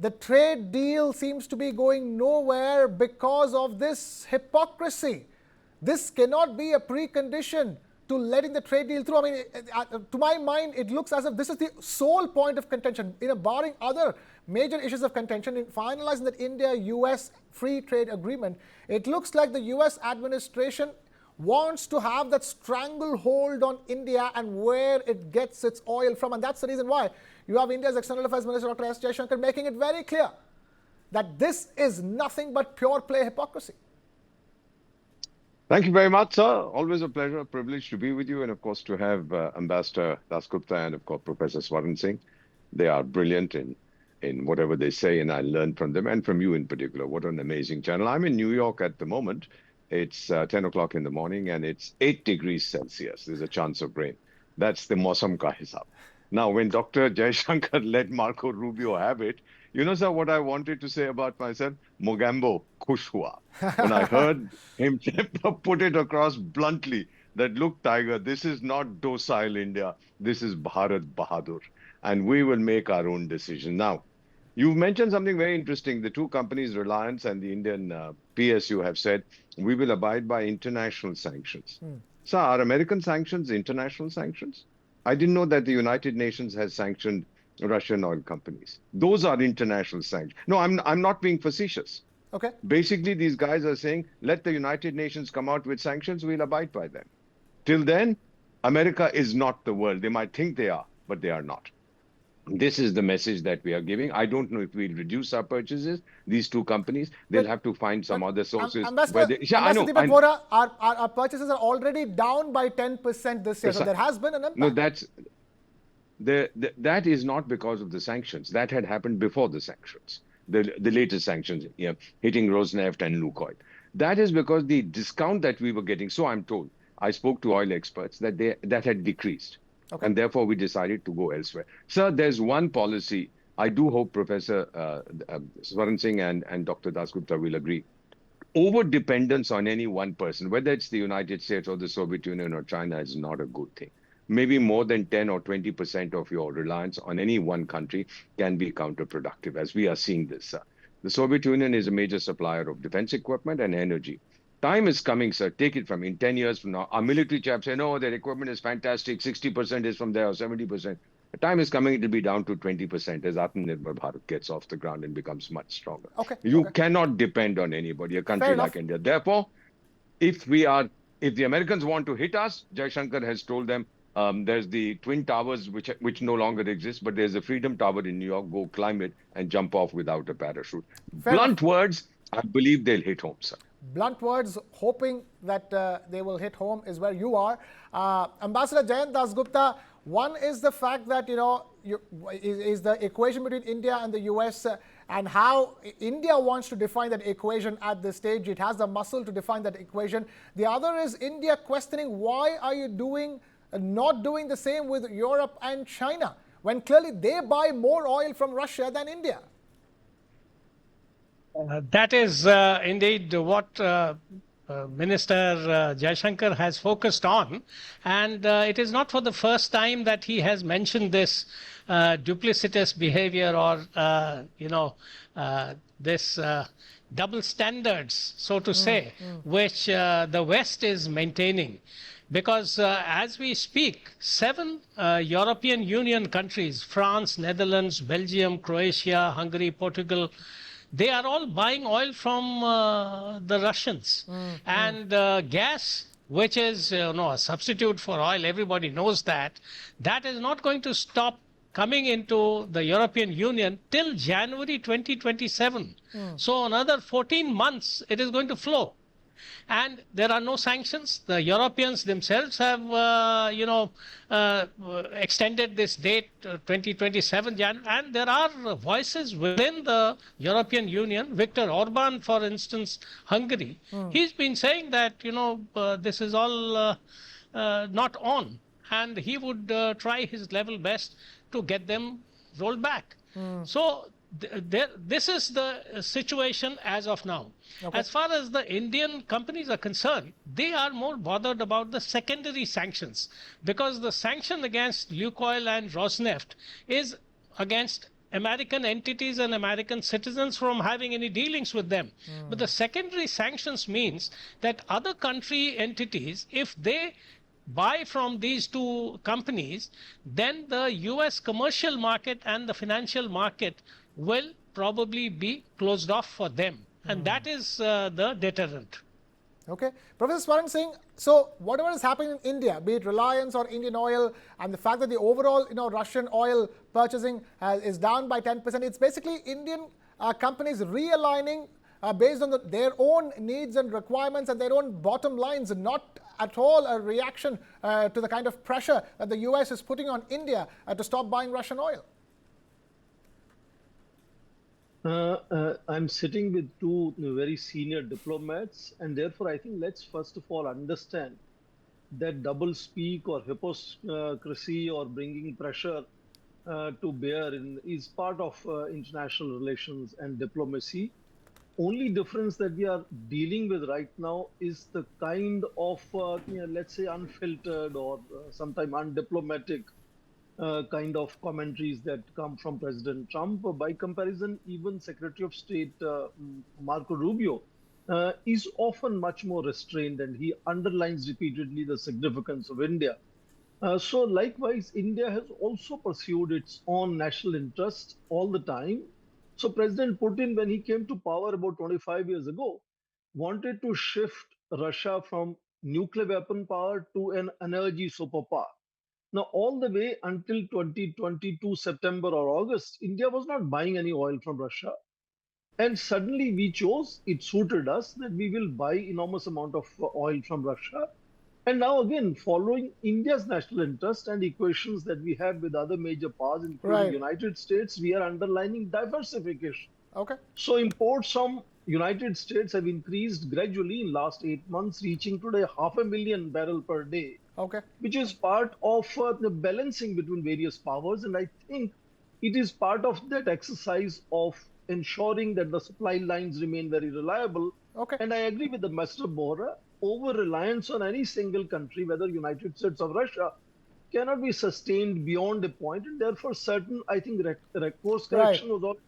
the trade deal seems to be going nowhere because of this hypocrisy. This cannot be a precondition to letting the trade deal through. I mean, to my mind, it looks as if this is the sole point of contention, barring other major issues of contention. In finalizing that India-US free trade agreement, it looks like the US administration wants to have that stranglehold on India and where it gets its oil from. And that's the reason why you have India's External Affairs Minister Dr. S Jaishankar making it very clear that this is nothing but pure play hypocrisy. Thank you very much, sir. Always a pleasure, a privilege to be with you, and of course to have Ambassador Dasgupta and of course Professor Swaran Singh. They are brilliant in whatever they say, and I learn from them and from you in particular. What an amazing channel. I'm in New York at the moment. It's 10 o'clock in the morning and it's 8 degrees Celsius. There's a chance of rain. That's the Mausam ka hisab. Now, when Dr. Jaishankar let Marco Rubio have it, you know, sir, what I wanted to say about myself? Mogambo khush hua. When I heard him put it across bluntly that, look, Tiger, this is not docile India. This is Bharat Bahadur. And we will make our own decision. Now, you mentioned something very interesting. The two companies, Reliance and the Indian PSU, have said, we will abide by international sanctions. So are American sanctions international sanctions? I didn't know that the United Nations has sanctioned Russian oil companies. Those are international sanctions. No, I'm not being facetious. Okay. Basically, these guys are saying, let the United Nations come out with sanctions, we'll abide by them. Till then, America is not the world. They might think they are, but they are not. This is the message that we are giving. I don't know if we'll reduce our purchases. These two companies, they'll have to find some other sources. Our purchases are already down by 10% this year. So there has been an impact. No, that is not because of the sanctions. That had happened before the sanctions. The latest sanctions, hitting Rosneft and Lukoil. That is because the discount that we were getting, so I'm told, I spoke to oil experts, that had decreased. Okay. And therefore, we decided to go elsewhere. Sir, there's one policy. I do hope Professor Swaran Singh and Dr. Dasgupta will agree. Over-dependence on any one person, whether it's the United States or the Soviet Union or China, is not a good thing. Maybe more than 10 or 20% of your reliance on any one country can be counterproductive, as we are seeing this. The Soviet Union is a major supplier of defense equipment and energy. Time is coming, sir. Take it from in 10 years from now. Our military chaps say, no, their equipment is fantastic. 60% is from there or 70%. The time is coming, it will be down to 20% as Atmanirbhar Bharat gets off the ground and becomes much stronger. Okay. You cannot depend on anybody, a country like India. Therefore, if the Americans want to hit us, Jaishankar has told them, there's the Twin Towers, which no longer exist, but there's a Freedom Tower in New York. Go climb it and jump off without a parachute. Blunt words, I believe they'll hit home, sir. Blunt words, hoping that they will hit home is where you are. Ambassador Jayant Dasgupta, one is the fact that, is the equation between India and the US and how India wants to define that equation at this stage. It has the muscle to define that equation. The other is India questioning, why are you not doing the same with Europe and China, when clearly they buy more oil from Russia than India? That is indeed what Minister Jaishankar has focused on. And it is not for the first time that he has mentioned this duplicitous behavior or, this double standards, so to say, which the West is maintaining. Because as we speak, 7 European Union countries, France, Netherlands, Belgium, Croatia, Hungary, Portugal, they are all buying oil from the Russians. And gas, which is a substitute for oil, everybody knows that, that is not going to stop coming into the European Union till January 2027. So another 14 months it is going to flow. And there are no sanctions. The Europeans themselves have, extended this date 2027 Jan. And there are voices within the European Union. Viktor Orban, for instance, Hungary, he's been saying that, this is all not on. And he would try his level best to get them rolled back. So this is the situation as of now. Okay. As far as the Indian companies are concerned, they are more bothered about the secondary sanctions, because the sanction against Lukoil and Rosneft is against American entities and American citizens from having any dealings with them. But the secondary sanctions means that other country entities, if they buy from these two companies, then the US commercial market and the financial market will probably be closed off for them. And that is the deterrent. Okay. Professor Swaran Singh, so whatever is happening in India, be it Reliance or Indian Oil, and the fact that the overall Russian oil purchasing is down by 10%, it's basically Indian companies realigning based on their own needs and requirements and their own bottom lines, not at all a reaction to the kind of pressure that the US is putting on India to stop buying Russian oil. I'm sitting with two very senior diplomats, and therefore I think let's first of all understand that double speak or hypocrisy or bringing pressure to bear is part of international relations and diplomacy. Only difference that we are dealing with right now is the kind of, let's say, unfiltered or sometimes undiplomatic kind of commentaries that come from President Trump. By comparison, even Secretary of State Marco Rubio is often much more restrained, and he underlines repeatedly the significance of India. So likewise, India has also pursued its own national interest all the time. So President Putin, when he came to power about 25 years ago, wanted to shift Russia from nuclear weapon power to an energy superpower. Now, all the way until 2022 September or August, India was not buying any oil from Russia. And suddenly we chose, it suited us, that we will buy enormous amount of oil from Russia. And now again, following India's national interest and equations that we have with other major powers, including the United States, we are underlining diversification. Okay. So imports from United States have increased gradually in last 8 months, reaching today 500,000 barrels per day. Okay. Which is part of the balancing between various powers. And I think it is part of that exercise of ensuring that the supply lines remain very reliable. Okay. And I agree with the Master Bora, over-reliance on any single country, whether United States or Russia, cannot be sustained beyond a point. And therefore, certain, I think, course correction was already